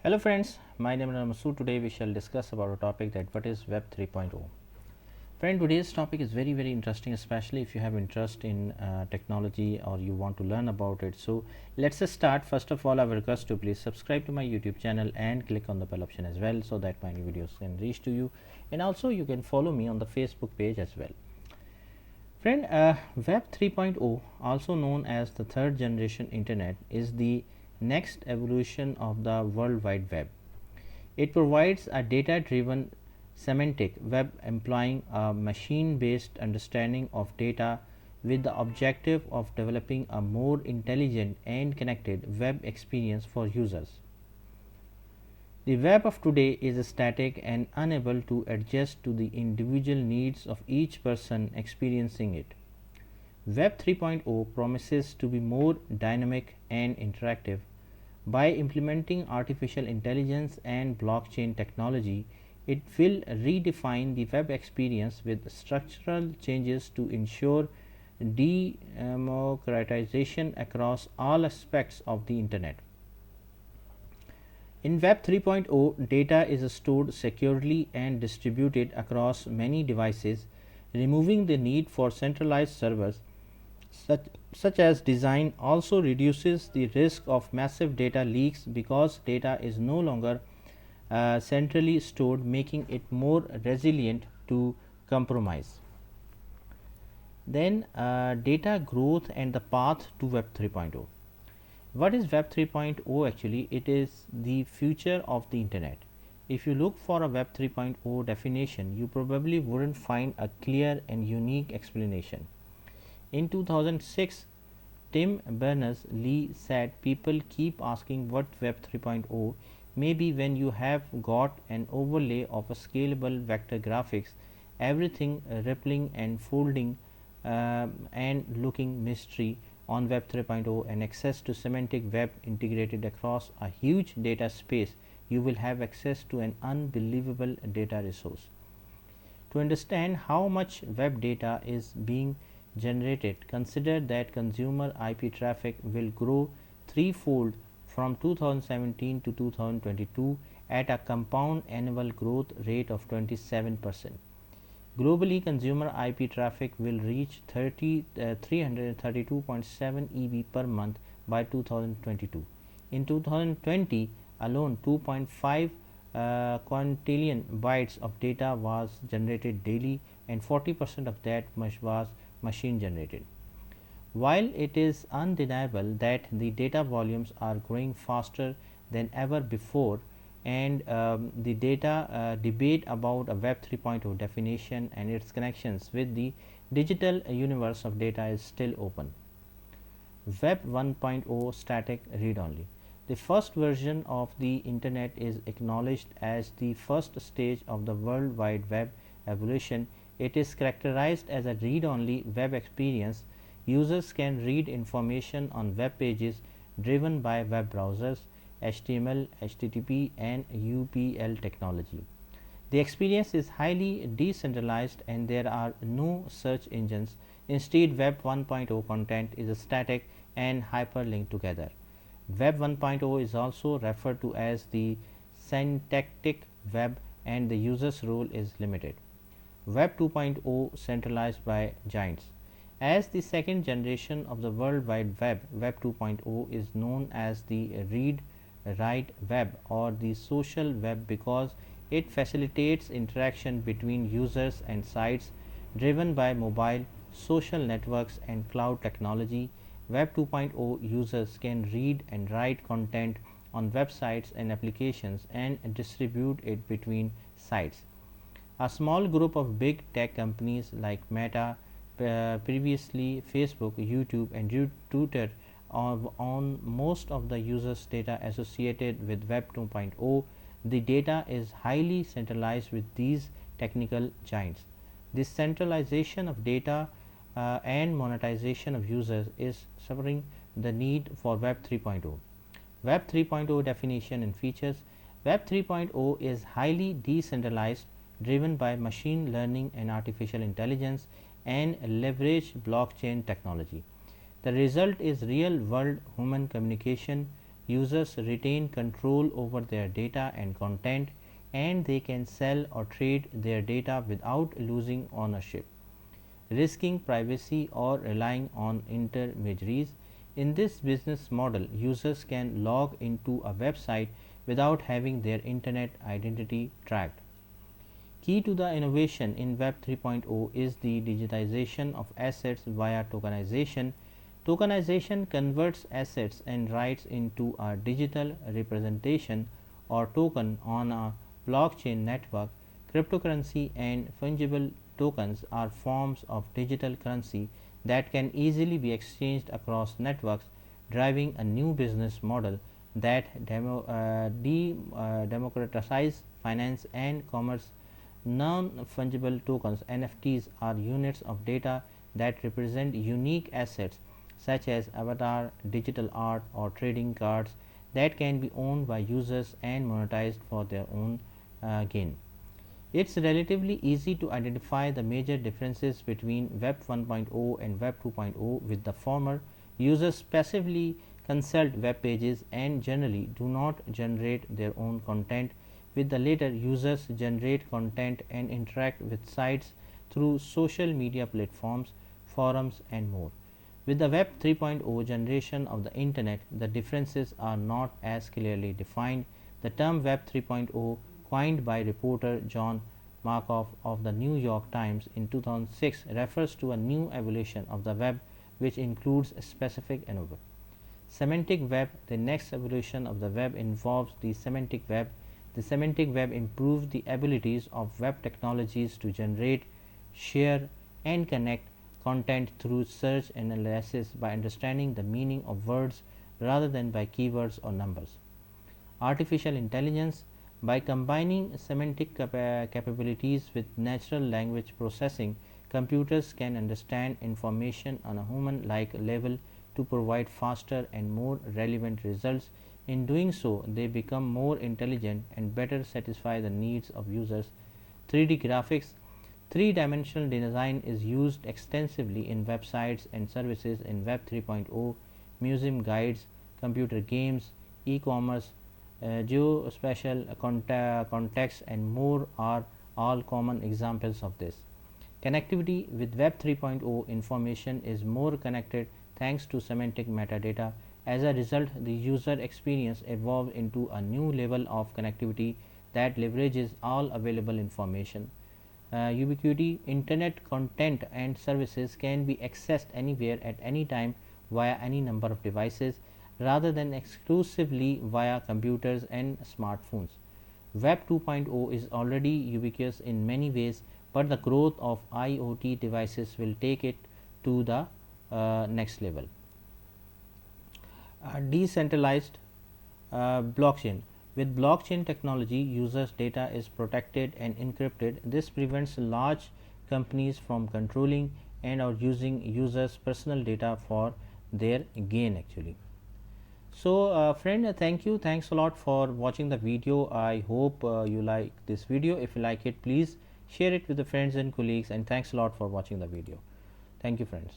Hello friends, my name is Masood. Today we shall discuss about a topic that what is Web 3.0. Friend, today's topic is very interesting, especially if you have interest in technology or you want to learn about it. So let's just start. First of all, I will request to please subscribe to my YouTube channel and click on the bell option as well, so that my new videos can reach to you, and also you can follow me on the Facebook page as well. Friend, Web 3.0, also known as the third generation internet, is the next evolution of the World Wide Web. It provides a data driven semantic web employing a machine based understanding of data with the objective of developing a more intelligent and connected web experience for users. The web of today is static and unable to adjust to the individual needs of each person experiencing it. Web 3.0 promises to be more dynamic and interactive. By implementing artificial intelligence and blockchain technology, it will redefine the web experience with structural changes to ensure democratization across all aspects of the internet. In Web 3.0, data is stored securely and distributed across many devices, removing the need for centralized servers. Such as design also reduces the risk of massive data leaks because data is no longer centrally stored, making it more resilient to compromise. Then data growth and the path to Web 3.0. What is Web 3.0 actually? It is the future of the internet. If you look for a Web 3.0 definition, you probably wouldn't find a clear and unique explanation. In 2006, Tim Berners-Lee said people keep asking what Web 3.0 may be when you have got an overlay of a scalable vector graphics, everything rippling and folding and looking mystery on Web 3.0 and access to semantic web integrated across a huge data space. You will have access to an unbelievable data resource. To understand how much web data is being generated, consider that consumer IP traffic will grow threefold from 2017 to 2022 at a compound annual growth rate of 27%. Globally, consumer IP traffic will reach 332.7 EB per month by 2022. In 2020 alone, 2.5 quintillion bytes of data was generated daily, and 40% of that much was machine generated. While it is undeniable that the data volumes are growing faster than ever before, and the data debate about a Web 3.0 definition and its connections with the digital universe of data is still open. Web 1.0 static read only. The first version of the internet is acknowledged as the first stage of the World Wide Web evolution. It is characterized as a read only web experience. Users can read information on web pages driven by web browsers, HTML, HTTP, and UPL technology. The experience is highly decentralized and there are no search engines. Instead, Web 1.0 content is static and hyperlinked together. Web 1.0 is also referred to as the syntactic web, and the user's role is limited. Web 2.0 centralized by giants. As the second generation of the World Wide Web, Web 2.0 is known as the read write web or the social web because it facilitates interaction between users and sites driven by mobile, social networks, and cloud technology. Web 2.0 users can read and write content on websites and applications and distribute it between sites. A small group of big tech companies like Meta, previously Facebook, YouTube, and Twitter on most of the users' data associated with Web 2.0. The data is highly centralized with these technical giants. This centralization of data and monetization of users is suffering the need for Web 3.0. Web 3.0 definition and features. Web 3.0 is highly decentralized, driven by machine learning and artificial intelligence, and leverage blockchain technology. The result is real world human communication. users retain control over their data and content, and they can sell or trade their data without losing ownership, risking privacy or relying on intermediaries. In this business model, users can log into a website without having their internet identity tracked. Key to the innovation in Web 3.0 is the digitization of assets via tokenization. Tokenization converts assets and rights into a digital representation or token on a blockchain network. Cryptocurrency and fungible tokens are forms of digital currency that can easily be exchanged across networks, driving a new business model that democratizes finance and commerce. Non-fungible tokens (NFTs) are units of data that represent unique assets such as avatar, digital art, or trading cards that can be owned by users and monetized for their own gain. It's relatively easy to identify the major differences between Web 1.0 and Web 2.0. With the former, users passively consult web pages and generally do not generate their own content. With the latter, users generate content and interact with sites through social media platforms, forums, and more. With the Web 3.0 generation of the Internet, the differences are not as clearly defined. The term Web 3.0, coined by reporter John Markoff of the New York Times in 2006, refers to a new evolution of the web which includes a specific innovation. Semantic web. The next evolution of the web involves the semantic web. The semantic web improves the abilities of web technologies to generate, share, and connect content through search and analysis by understanding the meaning of words rather than by keywords or numbers. Artificial intelligence. By combining semantic capabilities with natural language processing, computers can understand information on a human-like level to provide faster and more relevant results. In doing so, they become more intelligent and better satisfy the needs of users. 3D graphics. Three-dimensional design is used extensively in websites and services in Web 3.0. Museum guides, computer games, e-commerce, geospatial context, and more are all common examples of this. Connectivity. With Web 3.0, information is more connected thanks to semantic metadata. As a result, the user experience evolved into a new level of connectivity that leverages all available information. Ubiquity. Internet content and services can be accessed anywhere at any time via any number of devices rather than exclusively via computers and smartphones. Web 2.0 is already ubiquitous in many ways, but the growth of IoT devices will take it to the next level. Decentralized blockchain. With blockchain technology, users' data is protected and encrypted. This prevents large companies from controlling and or using users' personal data for their gain actually. So friend, thanks a lot for watching the video. I hope you like this video. If you like it, please share it with the friends and colleagues, and thanks a lot for watching the video. Thank you, friends.